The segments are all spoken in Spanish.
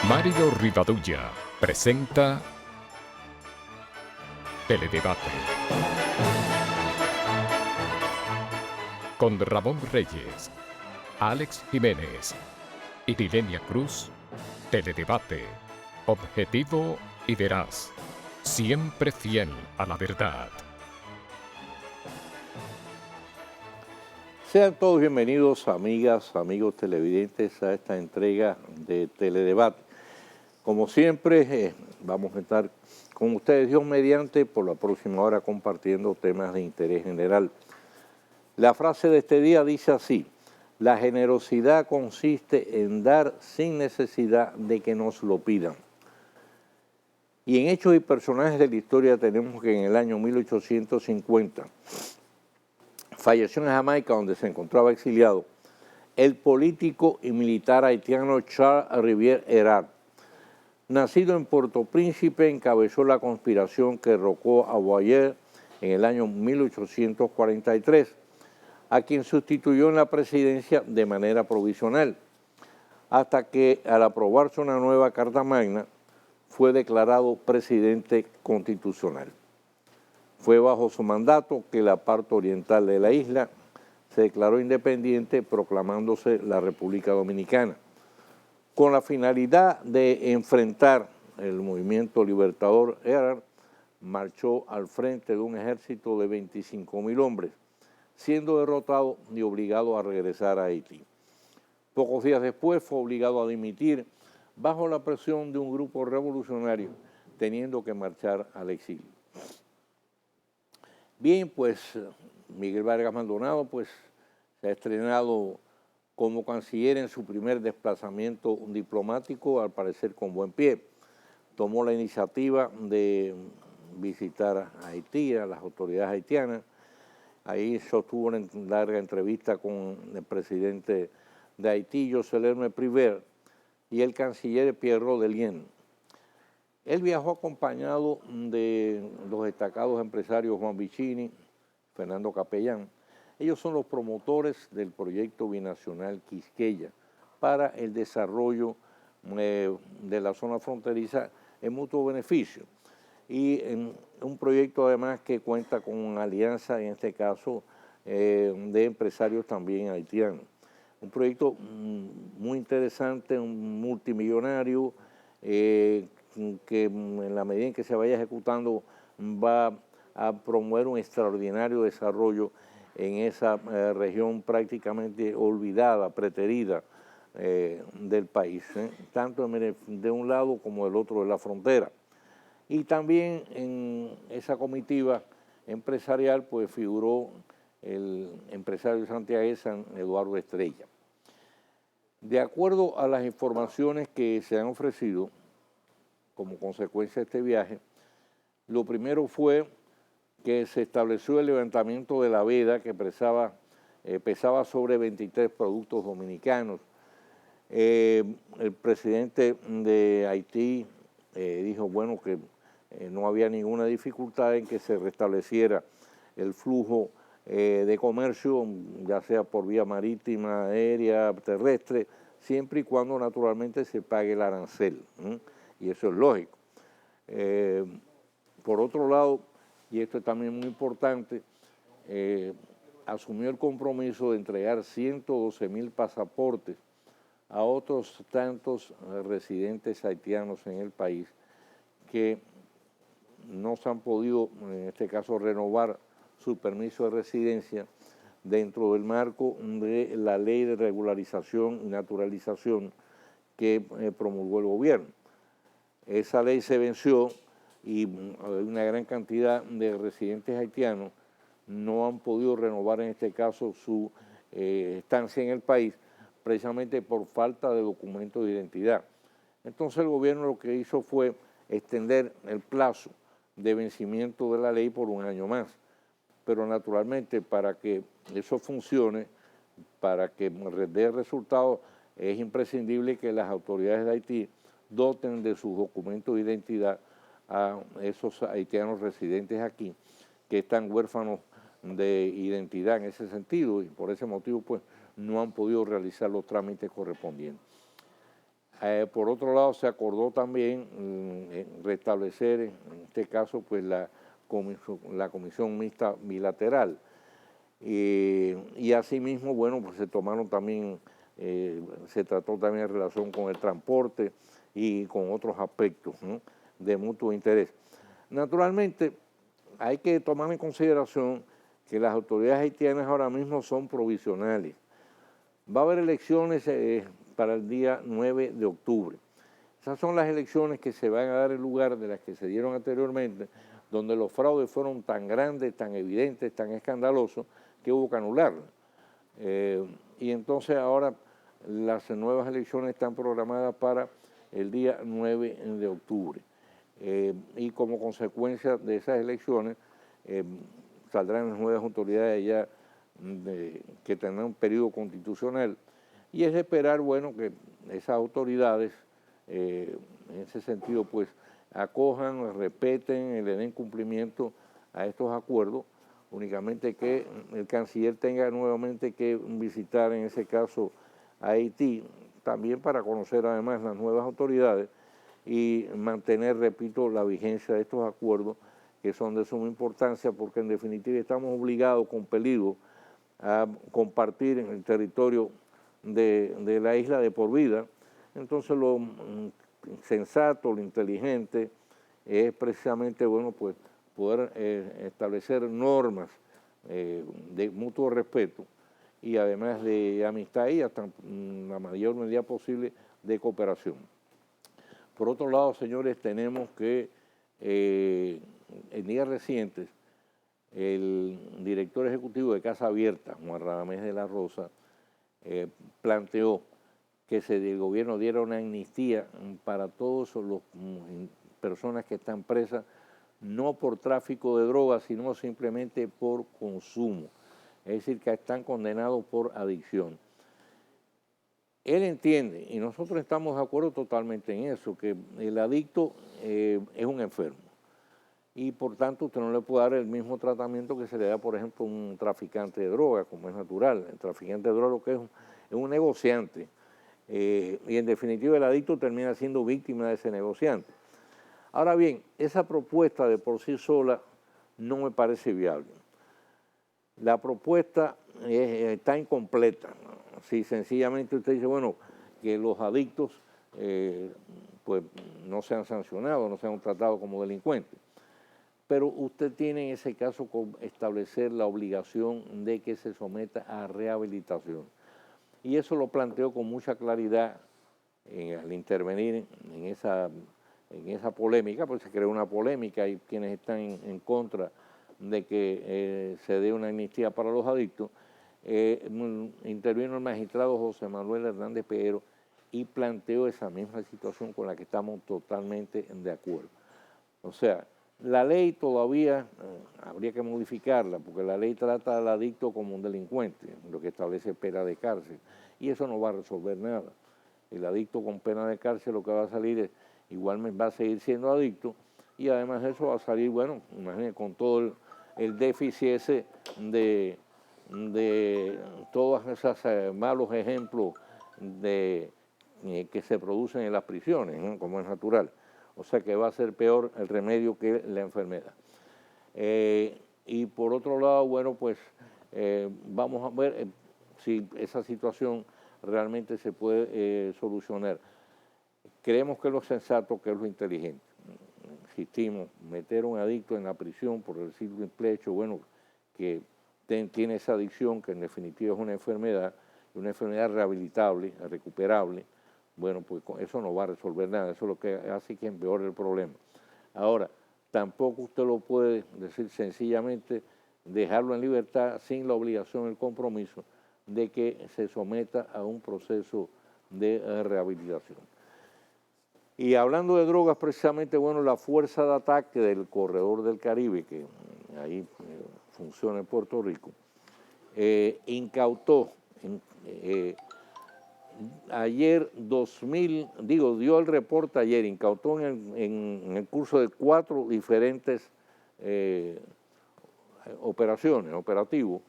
Mario Rivadulla presenta Teledebate con Ramón Reyes, Alex Jiménez y Dilenia Cruz. Teledebate, objetivo y veraz, siempre fiel a la verdad. Sean todos bienvenidos, amigas, amigos televidentes, a esta entrega de Teledebate. Como siempre, vamos a estar con ustedes, Dios mediante, por la próxima hora compartiendo temas de interés general. La frase de este día dice así: la generosidad consiste en dar sin necesidad de que nos lo pidan. Y en hechos y personajes de la historia tenemos que en el año 1850 falleció en Jamaica, donde se encontraba exiliado, el político y militar haitiano Charles Rivière Erard. Nacido en Puerto Príncipe, encabezó la conspiración que derrocó a Boyer en el año 1843, a quien sustituyó en la presidencia de manera provisional, hasta que al aprobarse una nueva Carta Magna fue declarado presidente constitucional. Fue bajo su mandato que la parte oriental de la isla se declaró independiente, proclamándose la República Dominicana, con la finalidad de enfrentar el movimiento libertador. Erard marchó al frente de un ejército de 25.000 hombres, siendo derrotado y obligado a regresar a Haití. Pocos días después fue obligado a dimitir bajo la presión de un grupo revolucionario, teniendo que marchar al exilio. Bien, pues Miguel Vargas Maldonado pues, se ha estrenado como canciller en su primer desplazamiento diplomático, al parecer con buen pie. Tomó la iniciativa de visitar a Haití, a las autoridades haitianas. Ahí sostuvo una larga entrevista con el presidente de Haití, José Lerme Priver, y el canciller Pierre Rodelien. Él viajó acompañado de los destacados empresarios Juan Vicini, Fernando Capellán. Ellos son los promotores del proyecto binacional Quisqueya para el desarrollo de la zona fronteriza en mutuo beneficio. Y en un proyecto además que cuenta con una alianza, en este caso, de empresarios también haitianos. Un proyecto muy interesante, un multimillonario, que en la medida en que se vaya ejecutando va a promover un extraordinario desarrollo en esa región prácticamente olvidada, preterida del país, tanto de un lado como del otro de la frontera. Y también en esa comitiva empresarial pues figuró el empresario santiagués Eduardo Estrella. De acuerdo a las informaciones que se han ofrecido como consecuencia de este viaje, lo primero fue que se estableció el levantamiento de la veda que pesaba sobre 23 productos dominicanos. El presidente de Haití dijo, bueno, que no había ninguna dificultad en que se restableciera el flujo de comercio, ya sea por vía marítima, aérea, terrestre, siempre y cuando naturalmente se pague el arancel, y eso es lógico. Por otro lado, y esto es también muy importante, asumió el compromiso de entregar 112.000 pasaportes a otros tantos residentes haitianos en el país que no se han podido, en este caso, renovar su permiso de residencia dentro del marco de la ley de regularización y naturalización que promulgó el gobierno. Esa ley se venció y una gran cantidad de residentes haitianos no han podido renovar en este caso su estancia en el país, precisamente por falta de documentos de identidad. Entonces el gobierno lo que hizo fue extender el plazo de vencimiento de la ley por un año más. Pero naturalmente para que eso funcione, para que dé resultados, es imprescindible que las autoridades de Haití doten de sus documentos de identidad a esos haitianos residentes aquí, que están huérfanos de identidad en ese sentido y por ese motivo pues no han podido realizar los trámites correspondientes. Por otro lado, se acordó también restablecer, en este caso, pues la comisión mixta bilateral. Y asimismo, bueno, pues se tomaron también, se trató también en relación con el transporte y con otros aspectos, ¿no?, de mutuo interés. Naturalmente, hay que tomar en consideración que las autoridades haitianas ahora mismo son provisionales. Va a haber elecciones para el día 9 de octubre. Esas son las elecciones que se van a dar en lugar de las que se dieron anteriormente, donde los fraudes fueron tan grandes, tan evidentes, tan escandalosos, que hubo que anularlas. Y entonces ahora las nuevas elecciones están programadas para el día 9 de octubre. Y como consecuencia de esas elecciones saldrán las nuevas autoridades ya que tendrán un periodo constitucional, y es de esperar, bueno, que esas autoridades en ese sentido pues acojan, respeten, le den cumplimiento a estos acuerdos. Únicamente que el canciller tenga nuevamente que visitar en ese caso a Haití, también para conocer además las nuevas autoridades y mantener, repito, la vigencia de estos acuerdos, que son de suma importancia, porque en definitiva estamos obligados, compelidos, a compartir en el territorio de la isla de por vida. Entonces lo sensato, lo inteligente es precisamente, bueno, pues poder establecer normas de mutuo respeto y además de amistad y hasta la mayor medida posible de cooperación. Por otro lado, señores, tenemos que en días recientes el director ejecutivo de Casa Abierta, Juan Radamés de la Rosa, planteó que el gobierno diera una amnistía para todas las personas que están presas, no por tráfico de drogas, sino simplemente por consumo, es decir, que están condenados por adicción. Él entiende, y nosotros estamos de acuerdo totalmente en eso, que el adicto es un enfermo, y por tanto usted no le puede dar el mismo tratamiento que se le da, por ejemplo, a un traficante de drogas, como es natural. El traficante de drogas lo que es un negociante, y en definitiva el adicto termina siendo víctima de ese negociante. Ahora bien, esa propuesta de por sí sola no me parece viable. La propuesta está incompleta, ¿no? Si sencillamente usted dice, bueno, que los adictos pues no sean sancionados, no sean tratados como delincuentes. Pero usted tiene en ese caso que establecer la obligación de que se someta a rehabilitación. Y eso lo planteó con mucha claridad al intervenir en esa polémica, porque se creó una polémica y quienes están en contra de que se dé una amnistía para los adictos. Intervino el magistrado José Manuel Hernández Peguero y planteó esa misma situación con la que estamos totalmente de acuerdo. O sea, la ley todavía habría que modificarla, porque la ley trata al adicto como un delincuente, lo que establece pena de cárcel, y eso no va a resolver nada. El adicto con pena de cárcel lo que va a salir es, igualmente va a seguir siendo adicto, y además de eso va a salir, bueno, imagínense, con todo el déficit ese de todos esos malos ejemplos que se producen en las prisiones, ¿no?, como es natural. O sea que va a ser peor el remedio que la enfermedad. Y por otro lado, bueno, pues vamos a ver si esa situación realmente se puede solucionar. Creemos que es lo sensato, que es lo inteligente. Insistimos, meter a un adicto en la prisión por el simple hecho, bueno, que tiene esa adicción, que en definitiva es una enfermedad rehabilitable, recuperable. Bueno, pues eso no va a resolver nada, eso es lo que hace que empeore el problema. Ahora, tampoco usted lo puede decir sencillamente, dejarlo en libertad sin la obligación, el compromiso de que se someta a un proceso de rehabilitación. Y hablando de drogas, precisamente, bueno, la fuerza de ataque del Corredor del Caribe, que ahí funciona en Puerto Rico, incautó ayer dio el reporte ayer, incautó en el curso de 4 diferentes operativos,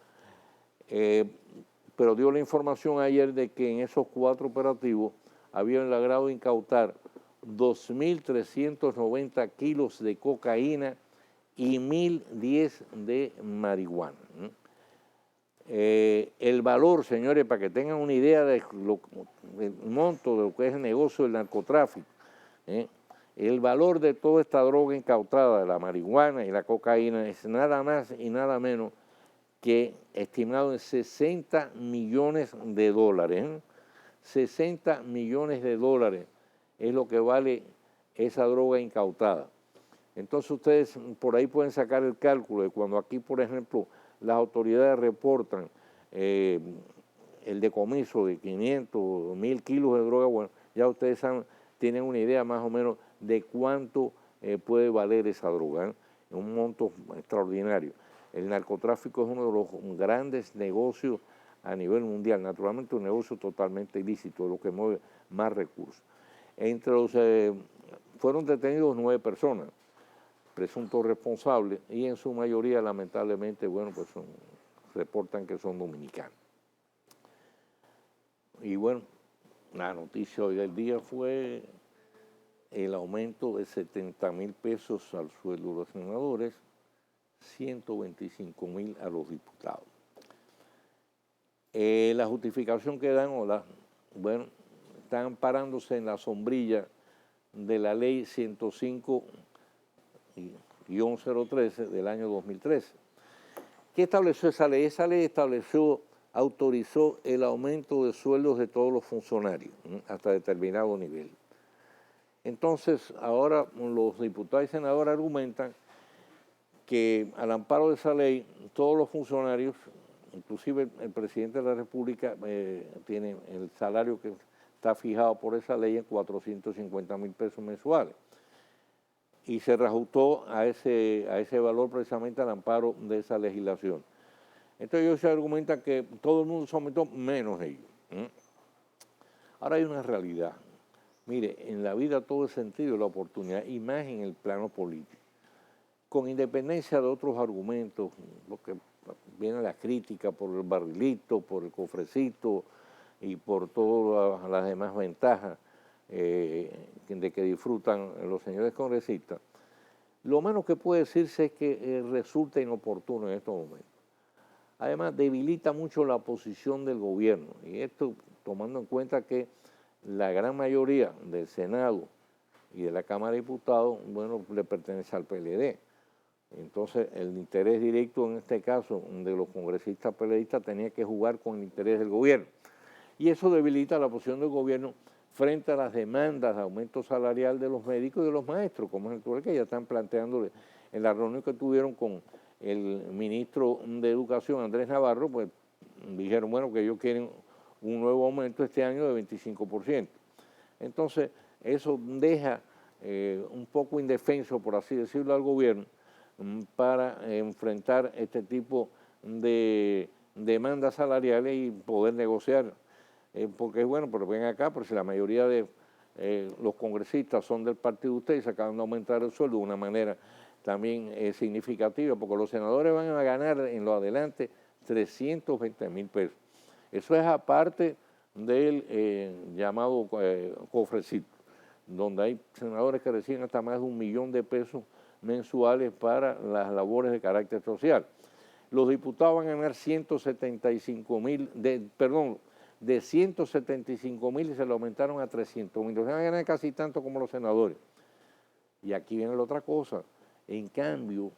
pero dio la información ayer de que en esos 4 operativos habían logrado incautar 2.390 kilos de cocaína y 1.010 de marihuana. El valor, señores, para que tengan una idea del monto de lo que es el negocio del narcotráfico, el valor de toda esta droga incautada, de la marihuana y la cocaína, es nada más y nada menos que estimado en 60 millones de dólares. 60 millones de dólares es lo que vale esa droga incautada. Entonces ustedes por ahí pueden sacar el cálculo de cuando aquí, por ejemplo, las autoridades reportan el decomiso de 500, 1.000 kilos de droga, bueno, ya ustedes tienen una idea más o menos de cuánto puede valer esa droga, un monto extraordinario. El narcotráfico es uno de los grandes negocios a nivel mundial, naturalmente un negocio totalmente ilícito, lo que mueve más recursos. Entre los fueron detenidos 9 personas, presuntos responsables, y en su mayoría, lamentablemente, bueno, pues reportan que son dominicanos. Y bueno, la noticia hoy del día fue el aumento de 70,000 pesos al sueldo de los senadores, 125,000 a los diputados. La justificación que dan, bueno, están amparándose en la sombrilla de la ley 105-013 del año 2013. ¿Qué estableció esa ley? Esa ley autorizó el aumento de sueldos de todos los funcionarios, hasta determinado nivel. Entonces, ahora los diputados y senadores argumentan que al amparo de esa ley, todos los funcionarios, inclusive el presidente de la República, tiene el salario que está fijado por esa ley en 450,000 pesos mensuales. Y se reajustó a ese valor precisamente al amparo de esa legislación. Entonces ellos se argumentan que todo el mundo se aumentó, menos ellos. Ahora hay una realidad. Mire, en la vida todo es sentido, la oportunidad, y más en el plano político. Con independencia de otros argumentos, porque viene la crítica por el barrilito, por el cofrecito y por todas las demás ventajas de que disfrutan los señores congresistas, lo menos que puede decirse es que resulta inoportuno en estos momentos. Además, debilita mucho la posición del gobierno, y esto tomando en cuenta que la gran mayoría del Senado y de la Cámara de Diputados, bueno, le pertenece al PLD. Entonces, el interés directo en este caso de los congresistas PLDistas tenía que jugar con el interés del gobierno. Y eso debilita la posición del gobierno frente a las demandas de aumento salarial de los médicos y de los maestros, como es el que ya están planteándole en la reunión que tuvieron con el ministro de Educación, Andrés Navarro, pues dijeron, bueno, que ellos quieren un nuevo aumento este año de 25%. Entonces, eso deja un poco indefenso, por así decirlo, al gobierno para enfrentar este tipo de demandas salariales y poder negociar. Porque es bueno, pero ven acá, pero si la mayoría de los congresistas son del partido de ustedes y se acaban de aumentar el sueldo de una manera también significativa, porque los senadores van a ganar en lo adelante 320,000 pesos. Eso es aparte del llamado cofrecito, donde hay senadores que reciben hasta más de 1.000.000 de pesos mensuales para las labores de carácter social. Los diputados van a ganar 175,000, de 175,000 se lo aumentaron a 300,000. O sea, van a ganar casi tanto como los senadores. Y aquí viene la otra cosa. En cambio,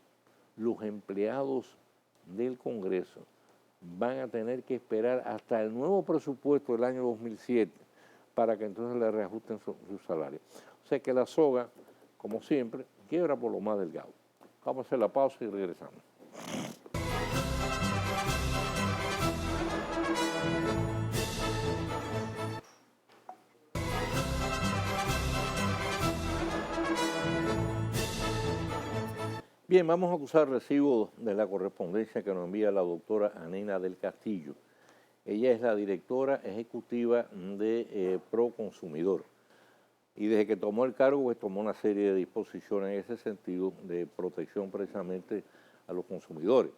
los empleados del Congreso van a tener que esperar hasta el nuevo presupuesto del año 2007 para que entonces le reajusten su salario. O sea que la soga, como siempre, quiebra por lo más delgado. Vamos a hacer la pausa y regresamos. Bien, vamos a acusar recibo de la correspondencia que nos envía la doctora Anina del Castillo. Ella es la directora ejecutiva de Proconsumidor. Y desde que tomó el cargo, pues tomó una serie de disposiciones en ese sentido de protección precisamente a los consumidores.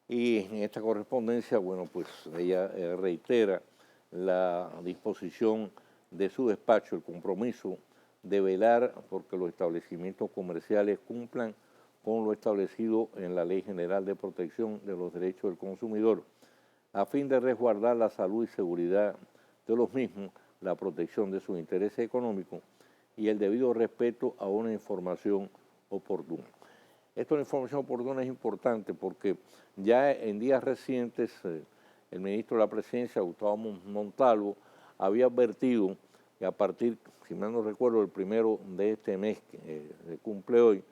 Y en esta correspondencia, bueno, pues ella reitera la disposición de su despacho el compromiso de velar porque los establecimientos comerciales cumplan con lo establecido en la Ley General de Protección de los Derechos del Consumidor, a fin de resguardar la salud y seguridad de los mismos, la protección de sus intereses económicos y el debido respeto a una información oportuna. Esta información oportuna es importante porque ya en días recientes el ministro de la Presidencia, Gustavo Montalvo, había advertido que a partir, si mal no recuerdo, el 1 de este mes que se cumple hoy,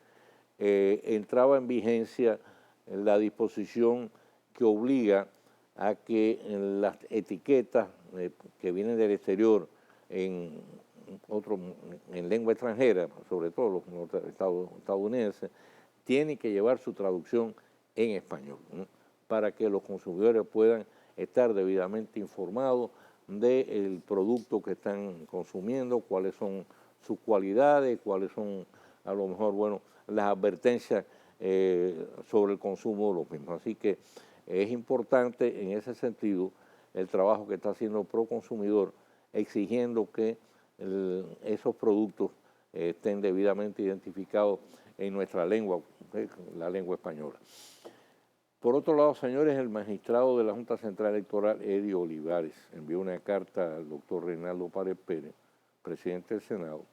entraba en vigencia la disposición que obliga a que las etiquetas que vienen del exterior en lengua extranjera, sobre todo los estadounidenses, tienen que llevar su traducción en español, ¿no? Para que los consumidores puedan estar debidamente informados del producto que están consumiendo, cuáles son sus cualidades, cuáles son a lo mejor, bueno, las advertencias sobre el consumo de los mismos. Así que es importante en ese sentido el trabajo que está haciendo Proconsumidor, exigiendo que esos productos estén debidamente identificados en nuestra lengua, la lengua española. Por otro lado, señores, el magistrado de la Junta Central Electoral, Edio Olivares, envió una carta al doctor Reinaldo Párez Pérez, presidente del Senado.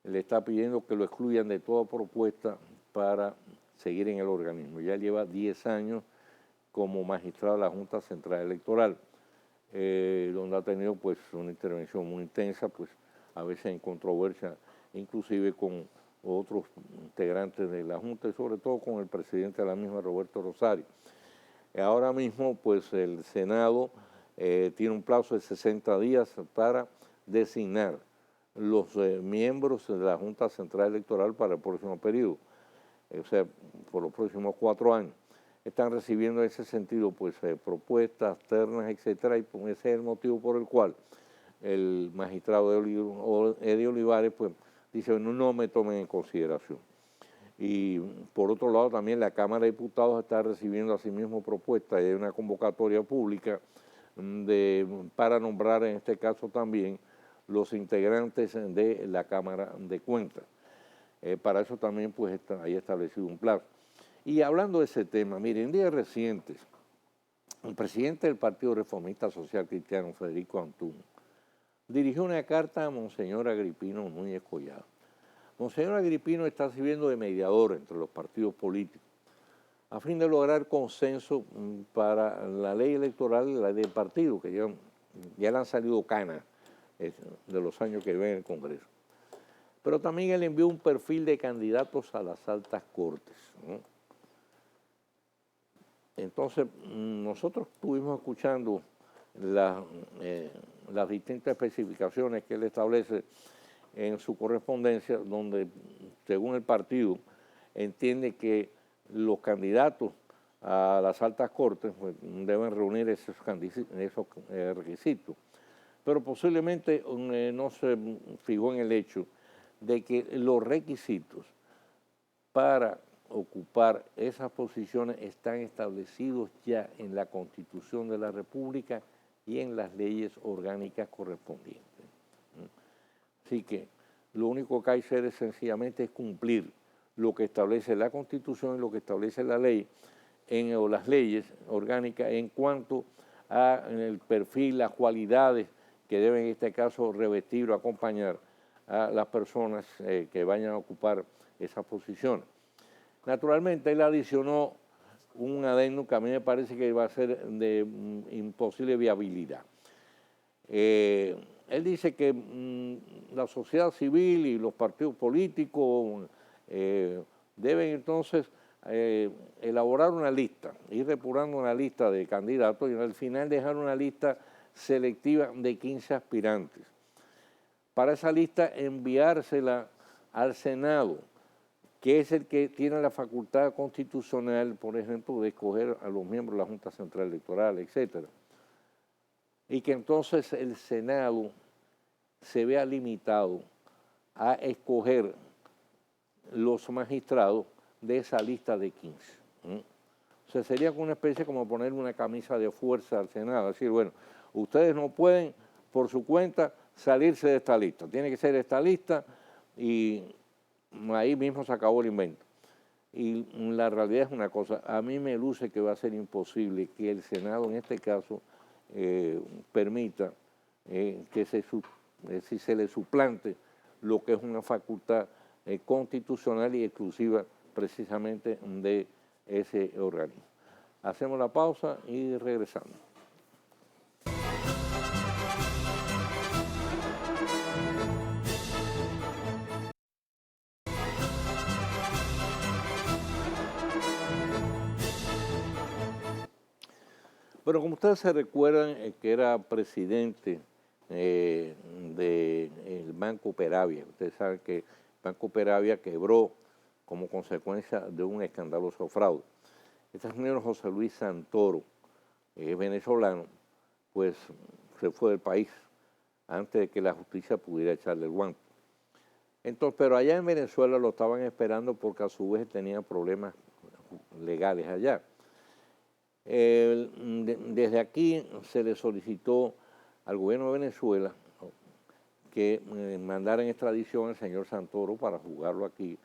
Le está pidiendo que lo excluyan de toda propuesta para seguir en el organismo. Ya lleva 10 años como magistrado de la Junta Central Electoral, donde ha tenido pues una intervención muy intensa, pues a veces en controversia, inclusive con otros integrantes de la Junta y sobre todo con el presidente de la misma, Roberto Rosario. Ahora mismo pues el Senado tiene un plazo de 60 días para designar los miembros de la Junta Central Electoral para el próximo periodo, o sea, por los próximos 4 años. Están recibiendo en ese sentido pues propuestas, ternas, etcétera, y pues, ese es el motivo por el cual el magistrado Edio Olivares pues dice, no me tomen en consideración. Y por otro lado también la Cámara de Diputados está recibiendo asimismo propuestas, hay una convocatoria pública para nombrar en este caso también los integrantes de la Cámara de Cuentas. Para eso también pues hay establecido un plazo. Y hablando de ese tema, miren, en días recientes, el presidente del Partido Reformista Social Cristiano, Federico Antún, dirigió una carta a Monseñor Agripino Núñez Collado. Monseñor Agripino está sirviendo de mediador entre los partidos políticos a fin de lograr consenso para la ley electoral, la ley del partido, que ya le han salido canas de los años que vive en el Congreso. Pero también él envió un perfil de candidatos a las altas cortes, ¿no? Entonces, nosotros estuvimos escuchando las distintas especificaciones que él establece en su correspondencia, donde, según el partido, entiende que los candidatos a las altas cortes pues, deben reunir esos requisitos. Pero posiblemente no se fijó en el hecho de que los requisitos para ocupar esas posiciones están establecidos ya en la Constitución de la República y en las leyes orgánicas correspondientes. Así que lo único que hay que hacer es sencillamente es cumplir lo que establece la Constitución y lo que establece la ley o las leyes orgánicas en cuanto a el perfil, las cualidades que deben en este caso revestir o acompañar a las personas que vayan a ocupar esas posiciones. Naturalmente, él adicionó un adendum que a mí me parece que va a ser de imposible viabilidad. Él dice que la sociedad civil y los partidos políticos deben entonces elaborar una lista, ir depurando una lista de candidatos y al final dejar una lista selectiva de 15 aspirantes. Para esa lista enviársela al Senado, que es el que tiene la facultad constitucional, por ejemplo, de escoger a los miembros de la Junta Central Electoral, etcétera. Y que entonces el Senado se vea limitado a escoger los magistrados de esa lista de 15. O sea, sería una especie como poner una camisa de fuerza al Senado, decir, bueno, ustedes no pueden por su cuenta salirse de esta lista, tiene que ser esta lista y ahí mismo se acabó el invento. Y la realidad es una cosa, a mí me luce que va a ser imposible que el Senado en este caso permita que se le suplante lo que es una facultad constitucional y exclusiva precisamente de ese organismo. Hacemos la pausa y regresamos. Bueno, como ustedes se recuerdan, que era presidente del Banco Peravia. Ustedes saben que el Banco Peravia quebró como consecuencia de un escandaloso fraude. Este señor José Luis Santoro, venezolano, pues se fue del país antes de que la justicia pudiera echarle el guante. Entonces, pero allá en Venezuela lo estaban esperando porque a su vez tenía problemas legales allá. Desde aquí se le solicitó al gobierno de Venezuela que mandara en extradición al señor Santoro para juzgarlo aquí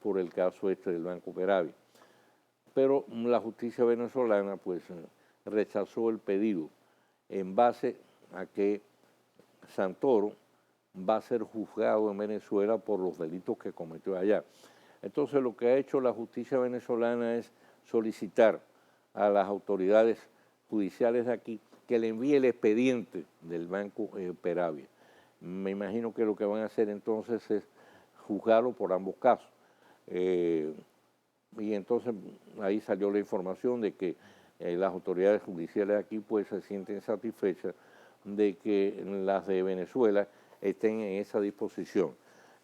por el caso este del Banco Peravia. Pero la justicia venezolana pues rechazó el pedido en base a que Santoro va a ser juzgado en Venezuela por los delitos que cometió allá. Entonces lo que ha hecho la justicia venezolana es solicitar a las autoridades judiciales de aquí que le envíe el expediente del Banco Peravia. Me imagino que lo que van a hacer entonces es juzgarlo por ambos casos. Y entonces ahí salió la información de que las autoridades judiciales aquí pues se sienten satisfechas de que las de Venezuela estén en esa disposición.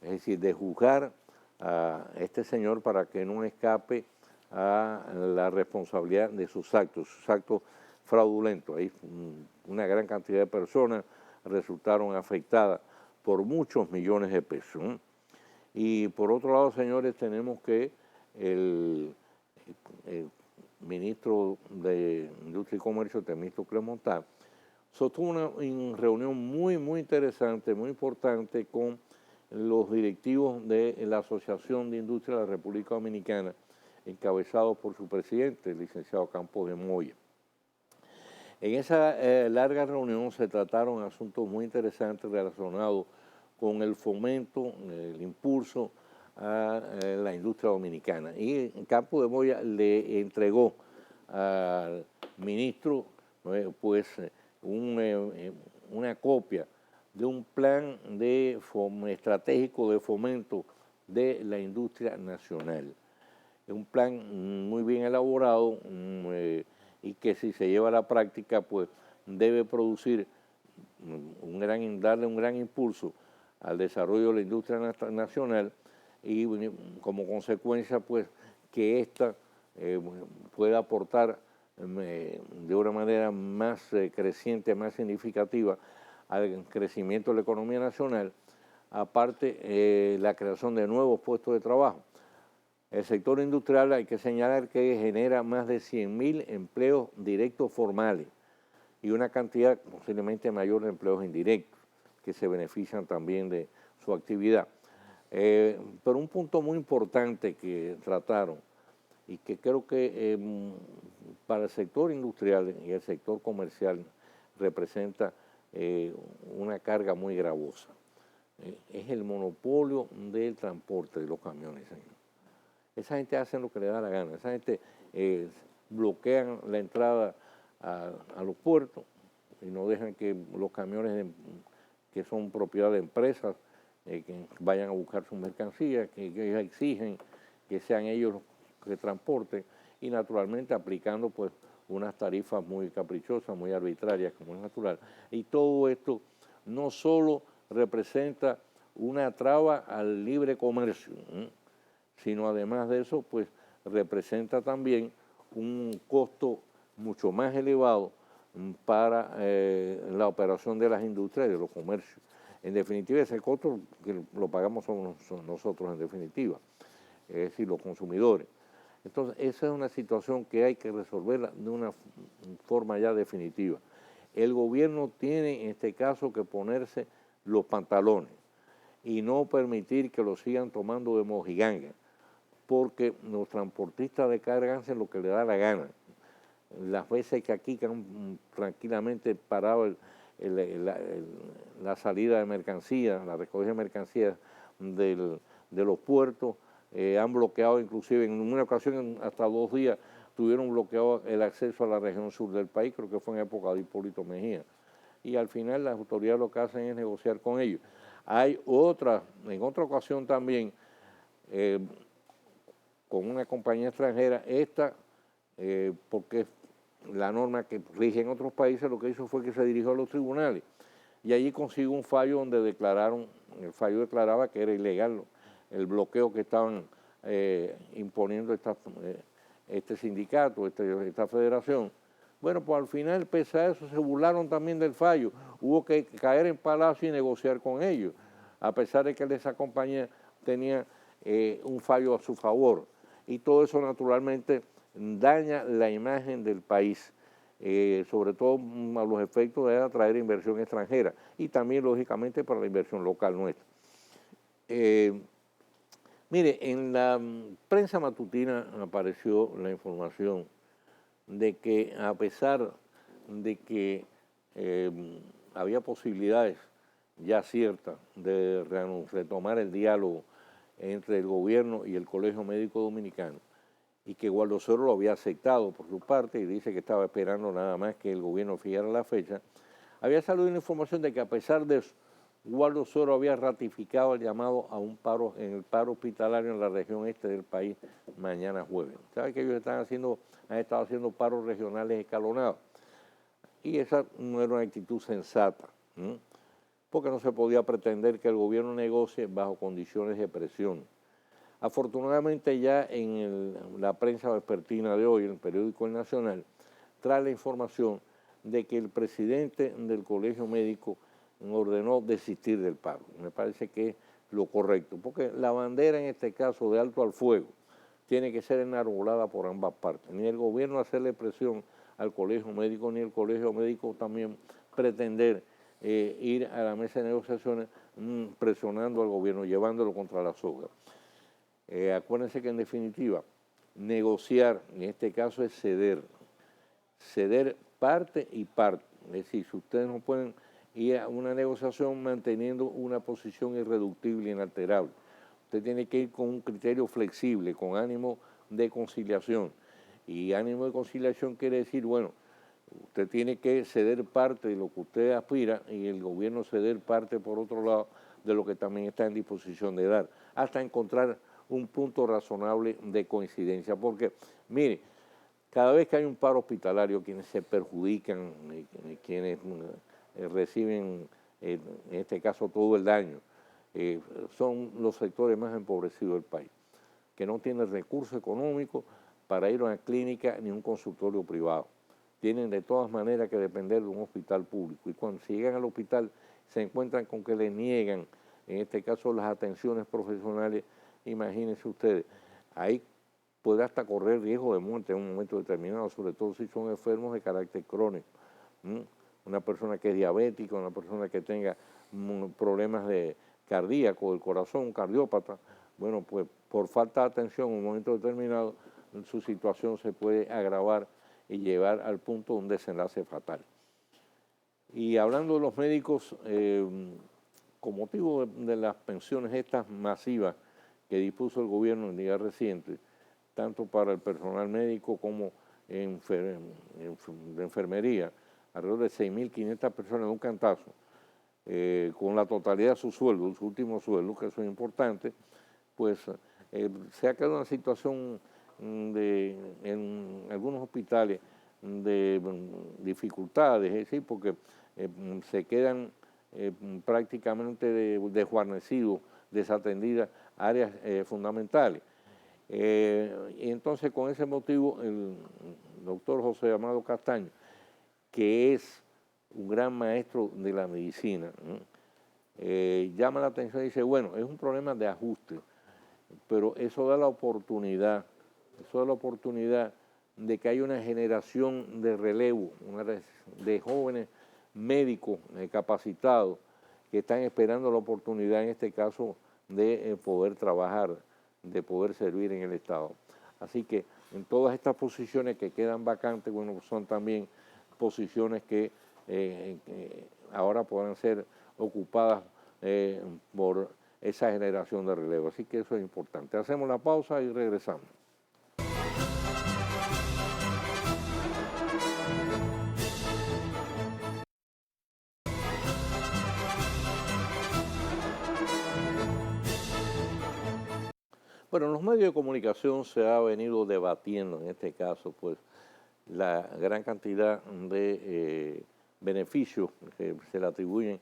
Es decir, de juzgar a este señor para que no escape a la responsabilidad de sus actos fraudulentos. Ahí una gran cantidad de personas resultaron afectadas por muchos millones de pesos. Y por otro lado, señores, tenemos que el ministro de Industria y Comercio, Temístocles Montá, sostuvo una reunión muy interesante, muy importante con los directivos de la Asociación de Industria de la República Dominicana, encabezado por su presidente, el licenciado Campos de Moya. En esa larga reunión se trataron asuntos muy interesantes relacionados con el fomento, el impulso a la industria dominicana. Y Campos de Moya le entregó al ministro pues una copia de un plan estratégico de fomento de la industria nacional. Es un plan muy bien elaborado y que si se lleva a la práctica pues debe producir darle un gran impulso al desarrollo de la industria nacional y como consecuencia pues que ésta pueda aportar de una manera más creciente, más significativa al crecimiento de la economía nacional, aparte la creación de nuevos puestos de trabajo. El sector industrial hay que señalar que genera más de 100.000 empleos directos formales y una cantidad posiblemente mayor de empleos indirectos que se benefician también de su actividad. Pero un punto muy importante que trataron y que creo que para el sector industrial y el sector comercial representa una carga muy gravosa, es el monopolio del transporte de los camiones, señor. Esa gente hace lo que le da la gana, esa gente bloquean la entrada a los puertos y no dejan que los camiones que son propiedad de empresas que vayan a buscar sus mercancías, que ellos exigen que sean ellos los que transporten y naturalmente aplicando pues unas tarifas muy caprichosas, muy arbitrarias como es natural. Y todo esto no solo representa una traba al libre comercio, sino además de eso pues representa también un costo mucho más elevado para la operación de las industrias y de los comercios. En definitiva, ese costo que lo pagamos somos nosotros en definitiva, es decir, los consumidores. Entonces, esa es una situación que hay que resolverla de una forma ya definitiva. El gobierno tiene en este caso que ponerse los pantalones y no permitir que lo sigan tomando de mojiganga, porque los transportistas de carga hacen lo que le da la gana. Las veces que aquí que han tranquilamente parado la salida de mercancías, la recogida de mercancías de los puertos, han bloqueado inclusive en una ocasión hasta 2 días tuvieron bloqueado el acceso a la región sur del país, creo que fue en época de Hipólito Mejía. Y al final las autoridades lo que hacen es negociar con ellos. Hay en otra ocasión también, con una compañía extranjera, porque la norma que rige en otros países, lo que hizo fue que se dirigió a los tribunales y allí consiguió un fallo donde el fallo declaraba que era ilegal el bloqueo que estaban imponiendo este sindicato, esta federación. Bueno, pues al final, pese a eso, se burlaron también del fallo. Hubo que caer en Palacio y negociar con ellos, a pesar de que esa compañía tenía un fallo a su favor. Y todo eso, naturalmente, daña la imagen del país, sobre todo a los efectos de atraer inversión extranjera y también, lógicamente, para la inversión local nuestra. Mire, en la prensa matutina apareció la información de que a pesar de que había posibilidades ya ciertas de retomar el diálogo entre el gobierno y el Colegio Médico Dominicano, y que Waldo Soro lo había aceptado por su parte y dice que estaba esperando nada más que el gobierno fijara la fecha, había salido una información de que a pesar de eso, Waldo Soro había ratificado el llamado a un paro en el paro hospitalario en la región este del país mañana jueves. ¿Sabe que ellos han estado haciendo paros regionales escalonados? Y esa no era una actitud sensata, porque no se podía pretender que el gobierno negocie bajo condiciones de presión. Afortunadamente ya en la prensa vespertina de hoy, en el periódico El Nacional, trae la información de que el presidente del Colegio Médico ordenó desistir del paro. Me parece que es lo correcto, porque la bandera en este caso de alto al fuego tiene que ser enarbolada por ambas partes. Ni el gobierno hacerle presión al Colegio Médico, ni el Colegio Médico también pretender ir a la mesa de negociaciones presionando al gobierno, llevándolo contra la soga. Acuérdense que en definitiva, negociar en este caso es ceder parte y parte. Es decir, si ustedes no pueden ir a una negociación manteniendo una posición irreductible e inalterable, usted tiene que ir con un criterio flexible, con ánimo de conciliación. Y ánimo de conciliación quiere decir, bueno, usted tiene que ceder parte de lo que usted aspira y el gobierno ceder parte, por otro lado, de lo que también está en disposición de dar, hasta encontrar un punto razonable de coincidencia. Porque, mire, cada vez que hay un paro hospitalario, quienes se perjudican, quienes reciben, en este caso, todo el daño, son los sectores más empobrecidos del país, que no tienen recursos económicos para ir a una clínica ni un consultorio privado. Tienen de todas maneras que depender de un hospital público. Y cuando llegan al hospital se encuentran con que les niegan, en este caso, las atenciones profesionales. Imagínense ustedes, ahí puede hasta correr riesgo de muerte en un momento determinado, sobre todo si son enfermos de carácter crónico. Una persona que es diabética, una persona que tenga problemas cardíacos del corazón, un cardiópata, bueno, pues por falta de atención en un momento determinado, su situación se puede agravar y llevar al punto de un desenlace fatal. Y hablando de los médicos, con motivo de las pensiones estas masivas que dispuso el gobierno en días recientes, tanto para el personal médico como de enfermería, alrededor de 6.500 personas de un cantazo, con la totalidad de su sueldo, su último sueldo, que eso es importante, pues se ha quedado una situación en algunos hospitales de dificultades, es decir, porque se quedan prácticamente desguarnecidos, desatendidas áreas fundamentales. Y entonces, con ese motivo, el doctor José Amado Castaño, que es un gran maestro de la medicina, llama la atención y dice, bueno, es un problema de ajuste, pero eso da la oportunidad de que haya una generación de relevo, de jóvenes médicos capacitados que están esperando la oportunidad, en este caso, de poder trabajar, de poder servir en el Estado. Así que en todas estas posiciones que quedan vacantes, bueno, son también posiciones que ahora podrán ser ocupadas por esa generación de relevo. Así que eso es importante. Hacemos la pausa y regresamos. Bueno, en los medios de comunicación se ha venido debatiendo, en este caso, pues, la gran cantidad de beneficios que se le atribuyen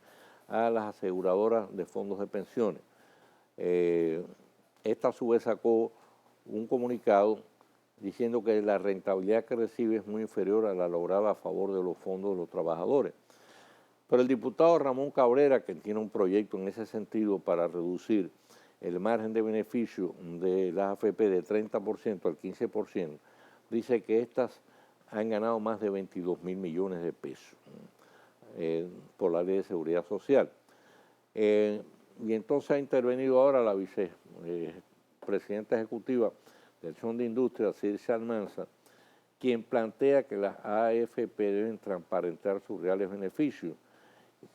a las aseguradoras de fondos de pensiones. Esta a su vez sacó un comunicado diciendo que la rentabilidad que recibe es muy inferior a la lograda a favor de los fondos de los trabajadores. Pero el diputado Ramón Cabrera, que tiene un proyecto en ese sentido para reducir el margen de beneficio de las AFP de 30% al 15%, dice que estas han ganado más de 22.000 millones de pesos por la Ley de Seguridad Social. Y entonces ha intervenido ahora la vicepresidenta ejecutiva del Fondo de Industria, Circe Almanza, quien plantea que las AFP deben transparentar sus reales beneficios,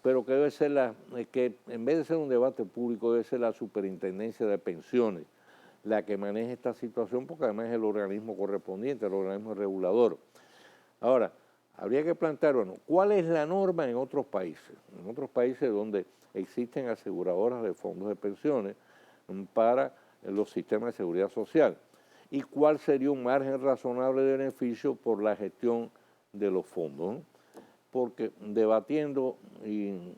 pero que debe ser que en vez de ser un debate público, debe ser la Superintendencia de Pensiones la que maneje esta situación, porque además es el organismo correspondiente, el organismo regulador. Ahora, habría que plantear, bueno, ¿cuál es la norma en otros países? En otros países donde existen aseguradoras de fondos de pensiones para los sistemas de seguridad social. ¿Y cuál sería un margen razonable de beneficio por la gestión de los fondos? Porque debatiendo y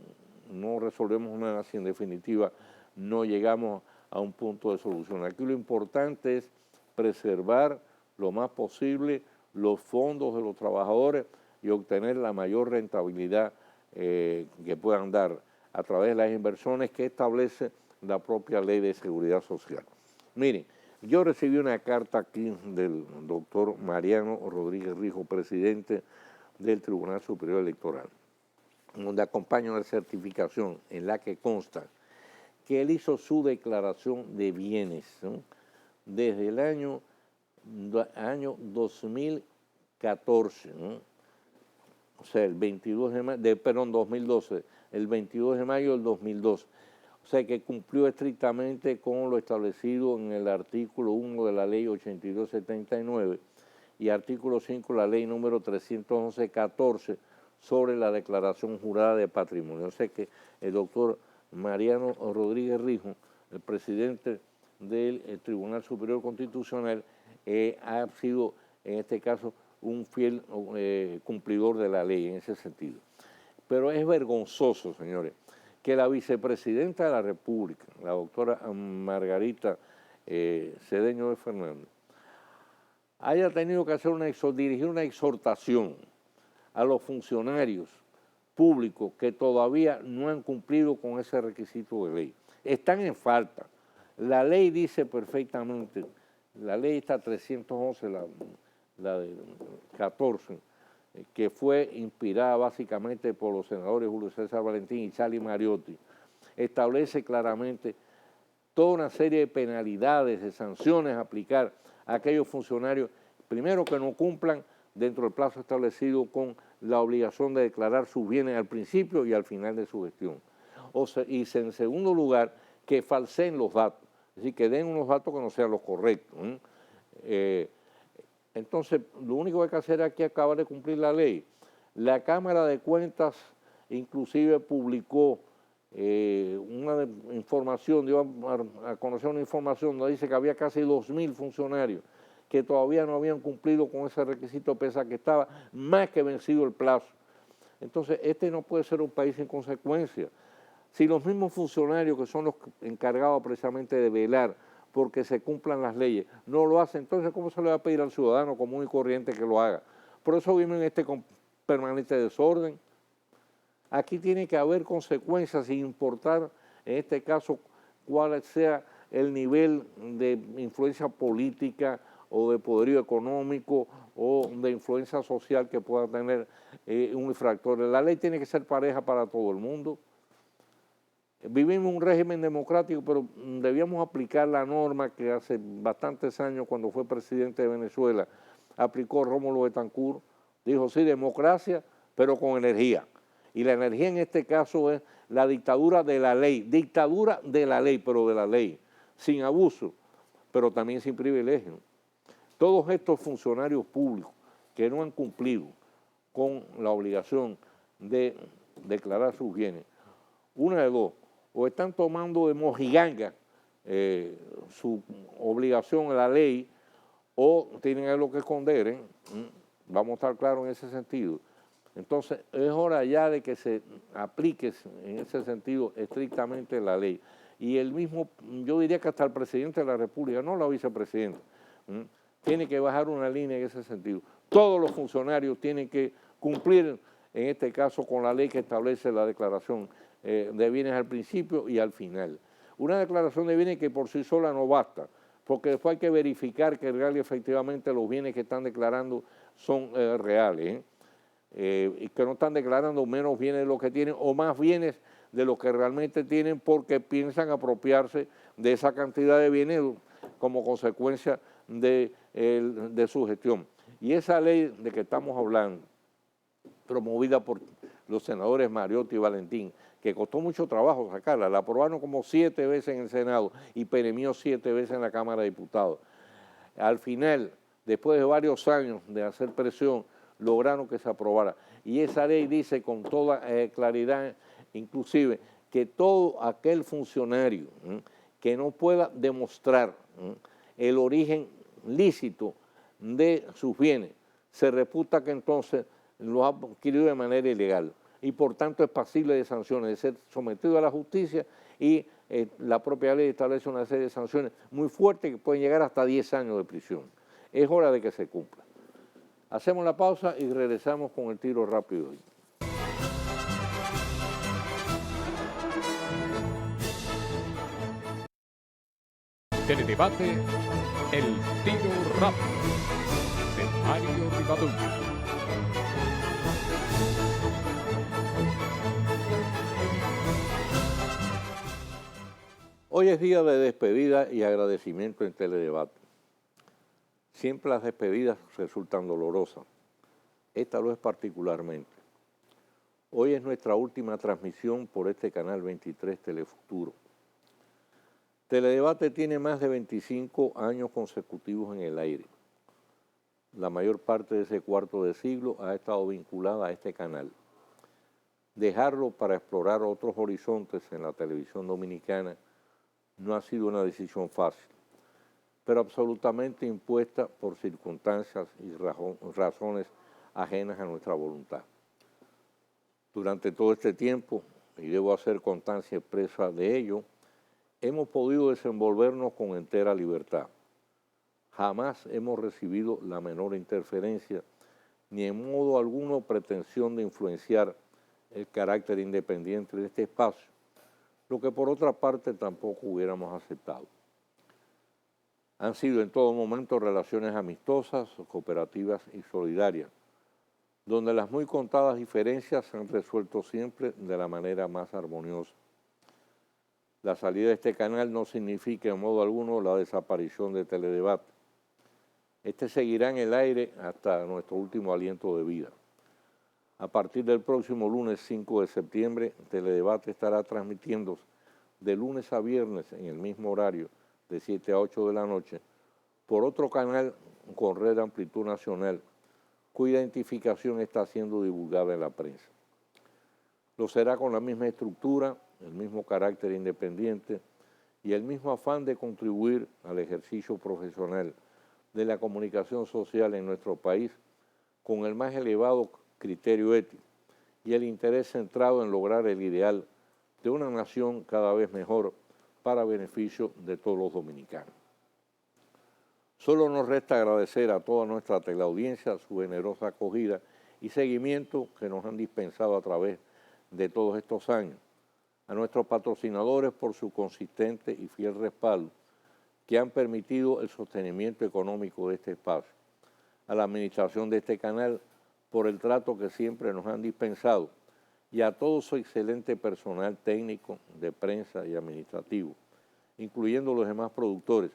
no resolvemos nada si en definitiva no llegamos a un punto de solución. Aquí lo importante es preservar lo más posible los fondos de los trabajadores y obtener la mayor rentabilidad que puedan dar a través de las inversiones que establece la propia Ley de Seguridad Social. Miren, yo recibí una carta aquí del doctor Mariano Rodríguez Rijo, presidente del Tribunal Superior Electoral, donde acompaña una certificación en la que consta que él hizo su declaración de bienes, ¿no?, desde el año 2014, ¿no?, o sea, el 22 de mayo, perdón, 2012, el 22 de mayo del 2012. O sea, que cumplió estrictamente con lo establecido en el artículo 1 de la ley 8279 y artículo 5 de la ley número 311-14 sobre la declaración jurada de patrimonio. O sea que el doctor Mariano Rodríguez Rijo, el presidente del Tribunal Superior Constitucional, ha sido en este caso un fiel cumplidor de la ley en ese sentido. Pero es vergonzoso, señores, que la vicepresidenta de la República, la doctora Margarita Cedeño de Fernández, haya tenido que hacer dirigir una exhortación a los funcionarios públicos que todavía no han cumplido con ese requisito de ley. Están en falta. La ley dice perfectamente, la ley está 311, la de 14, que fue inspirada básicamente por los senadores Julio César Valentín y Charlie Mariotti, establece claramente toda una serie de penalidades, de sanciones a aplicar a aquellos funcionarios, primero que no cumplan dentro del plazo establecido con la obligación de declarar sus bienes al principio y al final de su gestión. Y en segundo lugar, que falseen los datos, es decir, que den unos datos que no sean los correctos. Entonces, lo único que hay que hacer aquí es acabar de cumplir la ley. La Cámara de Cuentas inclusive publicó una información, dio a conocer una información donde dice que había casi 2.000 funcionarios que todavía no habían cumplido con ese requisito, pese a que estaba más que vencido el plazo. Entonces, este no puede ser un país sin consecuencias. Si los mismos funcionarios que son los encargados precisamente de velar porque se cumplan las leyes no lo hacen, entonces ¿cómo se le va a pedir al ciudadano común y corriente que lo haga? Por eso vivimos en este permanente desorden. Aquí tiene que haber consecuencias sin importar, en este caso, cuál sea el nivel de influencia política o de poderío económico o de influencia social que pueda tener un infractor. La ley tiene que ser pareja para todo el mundo. vivimos un régimen democrático, pero debíamos aplicar la norma que hace bastantes años, cuando fue presidente de Venezuela, aplicó Rómulo Betancourt. Dijo, sí, democracia, pero con energía. Y la energía en este caso es la dictadura de la ley, pero de la ley, sin abuso, pero también sin privilegio. Todos estos funcionarios públicos que no han cumplido con la obligación de declarar sus bienes, una de dos, o están tomando de mojiganga su obligación en la ley, o tienen algo que esconder, vamos a estar claros en ese sentido. Entonces, es hora ya de que se aplique en ese sentido estrictamente la ley. Y el mismo, yo diría que hasta el presidente de la República, no la vicepresidenta, tiene que bajar una línea en ese sentido. Todos los funcionarios tienen que cumplir, en este caso, con la ley que establece la declaración de bienes al principio y al final. Una declaración de bienes que por sí sola no basta, porque después hay que verificar que real y efectivamente los bienes que están declarando son reales, y que no están declarando menos bienes de lo que tienen o más bienes de lo que realmente tienen, porque piensan apropiarse de esa cantidad de bienes como consecuencia de su gestión. Y esa ley de que estamos hablando, promovida por los senadores Mariotti y Valentín, que costó mucho trabajo sacarla, la aprobaron como 7 veces en el Senado y perimió 7 veces en la Cámara de Diputados. Al final, después de varios años de hacer presión, lograron que se aprobara. Y esa ley dice con toda claridad, inclusive, que todo aquel funcionario que no pueda demostrar el origen lícito de sus bienes, se reputa que entonces los ha adquirido de manera ilegal y por tanto es pasible de sanciones, de ser sometido a la justicia, y la propia ley establece una serie de sanciones muy fuertes que pueden llegar hasta 10 años de prisión. Es hora de que se cumpla. Hacemos la pausa y regresamos con el tiro rápido. Teledebate El Tiro Rápido, de Mario Rivadavia. Hoy es día de despedida y agradecimiento en Teledebate. Siempre las despedidas resultan dolorosas. Esta lo es particularmente. Hoy es nuestra última transmisión por este canal 23 Telefuturo. Teledebate tiene más de 25 años consecutivos en el aire. La mayor parte de ese cuarto de siglo ha estado vinculada a este canal. Dejarlo para explorar otros horizontes en la televisión dominicana no ha sido una decisión fácil, pero absolutamente impuesta por circunstancias y razones ajenas a nuestra voluntad. Durante todo este tiempo, y debo hacer constancia expresa de ello, hemos podido desenvolvernos con entera libertad. Jamás hemos recibido la menor interferencia, ni en modo alguno pretensión de influenciar el carácter independiente de este espacio, lo que por otra parte tampoco hubiéramos aceptado. Han sido en todo momento relaciones amistosas, cooperativas y solidarias, donde las muy contadas diferencias se han resuelto siempre de la manera más armoniosa. La salida de este canal no significa en modo alguno la desaparición de Teledebate. Este seguirá en el aire hasta nuestro último aliento de vida. A partir del próximo lunes 5 de septiembre, Teledebate estará transmitiéndose de lunes a viernes en el mismo horario, de 7 a 8 de la noche, por otro canal con red de amplitud nacional, cuya identificación está siendo divulgada en la prensa. Lo será con la misma estructura, el mismo carácter independiente y el mismo afán de contribuir al ejercicio profesional de la comunicación social en nuestro país, con el más elevado criterio ético y el interés centrado en lograr el ideal de una nación cada vez mejor para beneficio de todos los dominicanos. Solo nos resta agradecer a toda nuestra teleaudiencia su generosa acogida y seguimiento que nos han dispensado a través de todos estos años, a nuestros patrocinadores por su consistente y fiel respaldo que han permitido el sostenimiento económico de este espacio, a la administración de este canal por el trato que siempre nos han dispensado y a todo su excelente personal técnico, de prensa y administrativo, incluyendo los demás productores,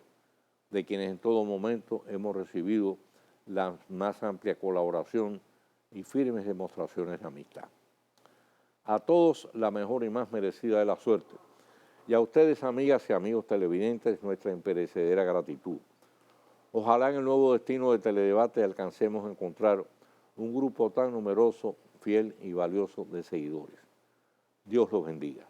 de quienes en todo momento hemos recibido la más amplia colaboración y firmes demostraciones de amistad. A todos la mejor y más merecida de la suerte, y a ustedes, amigas y amigos televidentes, nuestra imperecedera gratitud. Ojalá en el nuevo destino de Teledebate alcancemos a encontrar un grupo tan numeroso, fiel y valioso de seguidores. Dios los bendiga.